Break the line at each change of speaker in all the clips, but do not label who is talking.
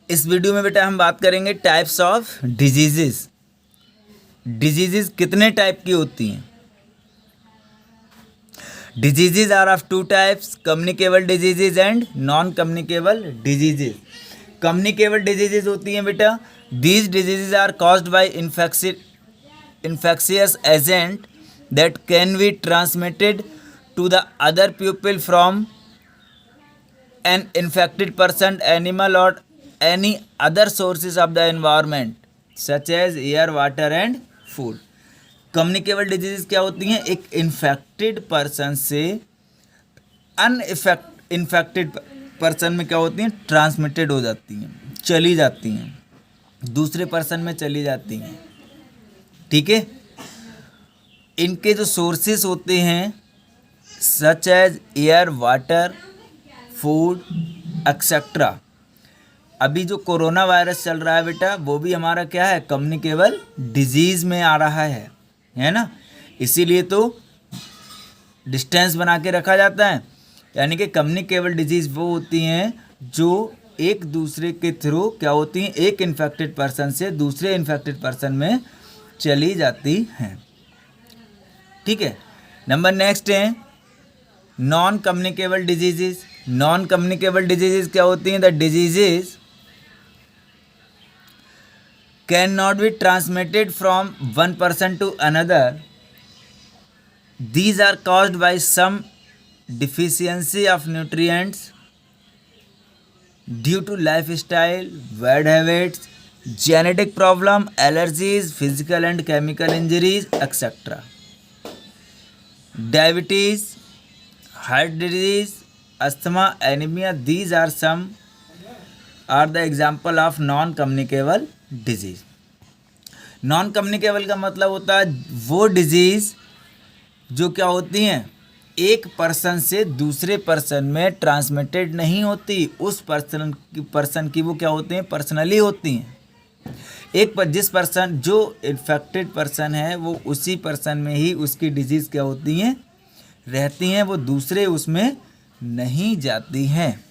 इस वीडियो में बेटा हम बात करेंगे टाइप्स ऑफ डिजीजेस। डिजीजेस कितने टाइप की होती हैं? Diseases are of two types, communicable diseases and non communicable diseases. Communicable diseases होती हैं बेटा, these diseases are caused by infectious agent that can be transmitted to the other people from an infected person, animal or any other sources of the environment such as air, water and food। Communicable disease क्या होती हैं? एक infected person से infected person में क्या होती हैं? Transmitted हो जाती हैं, चली जाती हैं, दूसरे पर्सन में चली जाती हैं। ठीक है, इनके जो सोर्सेस होते हैं such as air, water, food etcetera. अभी जो कोरोना वायरस चल रहा है बेटा, वो भी हमारा क्या है? कम्युनिकेबल डिजीज़ में आ रहा है ना। इसीलिए तो डिस्टेंस बना के रखा जाता है। यानी कि कम्युनिकेबल डिजीज़ वो होती हैं जो एक दूसरे के थ्रू क्या होती हैं? एक इन्फेक्टेड पर्सन से दूसरे इन्फेक्टेड पर्सन में चली जाती हैं। ठीक है, नंबर नेक्स्ट है non communicable diseases. Non communicable diseases क्या होती हैं? The diseases can not be transmitted from one person to another. These are caused by some deficiency of nutrients due to life style, bad habits, genetic problem, allergies, physical and chemical injuries etcetera. Diabetes, heart disease, asthma, anaemia, these are some are the example of non communicable disease. Non communicable का मतलब होता है वो disease जो क्या होती हैं? एक पर्सन से दूसरे पर्सन में ट्रांसमिटेड नहीं होती, उस पर्सन की वो क्या होते हैं? पर्सनली होती हैं। जिस पर्सन जो इन्फेक्टेड पर्सन है वो उसी पर्सन में ही उसकी डिजीज़ क्या होती हैं? रहती हैं, वो दूसरे उसमें नहीं जाती हैं।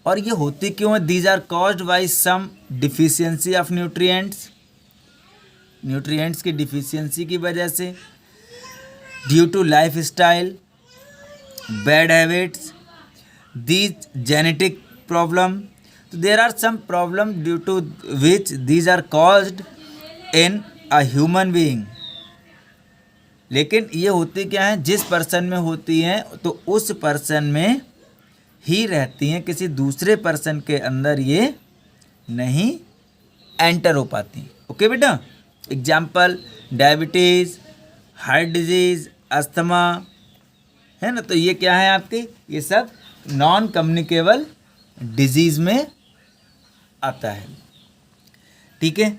और ये होती क्यों है? These are caused by some deficiency of nutrients, nutrients की डिफिशियंसी की वजह से, due to life style, bad habits, these genetic problem. तो there are some problem due to which these are caused in a human being. लेकिन ये होती क्या है? जिस पर्सन में होती हैं तो उस पर्सन में ही रहती हैं, किसी दूसरे पर्सन के अंदर ये नहीं एंटर हो पाती। ओके बेटा, example diabetes, heart disease, asthma, है ना। तो ये क्या है आपके? ये सब नॉन कम्युनिकेबल डिजीज़ में आता है। ठीक है,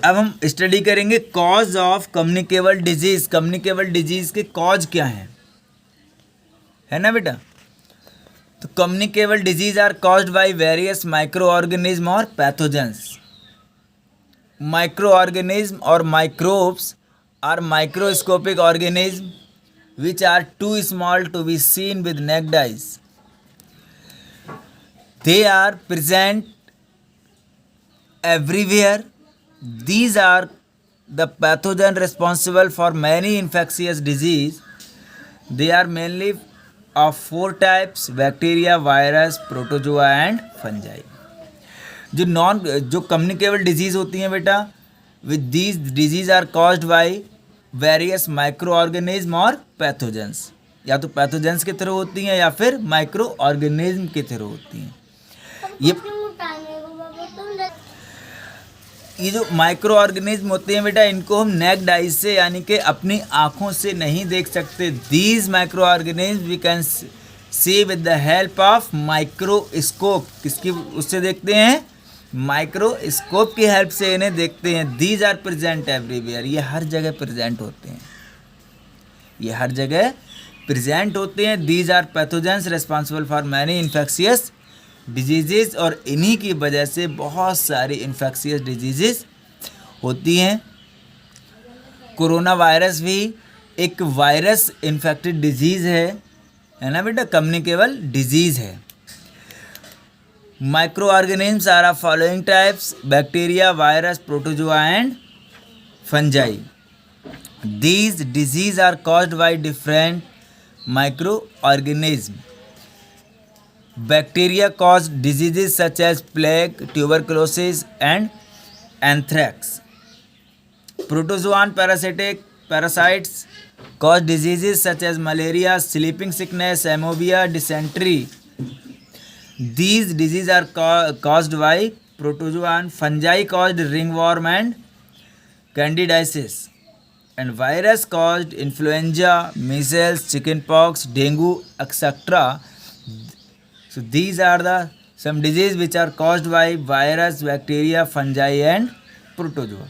अब हम स्टडी करेंगे cause of communicable disease. Communicable disease के कॉज क्या हैं, है ना बेटा। तो communicable disease are caused by various micro organism और पैथोजेंस। माइक्रो ऑर्गेनिज्म और microbes are microscopic organism which are too small to be seen with naked eyes. They are present everywhere. These are the pathogen responsible for many infectious disease. They are mainly of four types: bacteria, virus, protozoa and fungi. जो communicable disease होती हैं बेटा, with these disease are caused by various micro organism और pathogens. या तो pathogens के through होती हैं या फिर माइक्रो ऑर्गेनिज्म के थ्रू होती हैं। ये जो माइक्रो ऑर्गेनिज्म होते हैं बेटा, इनको हम नेक्ड आइज से यानी कि अपनी आँखों से नहीं देख सकते। These micro organism we can see with the help of microscope. किसकी उससे देखते हैं? माइक्रोस्कोप की हेल्प से इन्हें देखते हैं। These are present everywhere. ये हर जगह प्रेजेंट होते हैं, ये हर जगह प्रेजेंट होते हैं। These are pathogens responsible for many infectious disease. और इन्हीं की वजह से बहुत सारी इन्फेक्शियस डिजीज़ होती हैं। कोरोना वायरस भी एक वायरस इन्फेक्टेड डिजीज़ है ना बेटा, कम्युनिकेबल डिजीज़ है। Microorganisms are of following types: bacteria, virus, protozoa, and fungi. These diseases are caused by different microorganisms. Bacteria cause diseases such as plague, tuberculosis, and anthrax. Protozoan parasites cause diseases such as malaria, sleeping sickness, amoeba, dysentery. These diseases are caused by protozoan. Fungi caused ringworm and candidiasis. And virus caused influenza, measles, chickenpox, dengue, etc. So these are the some diseases which are caused by virus, bacteria, fungi, and protozoa.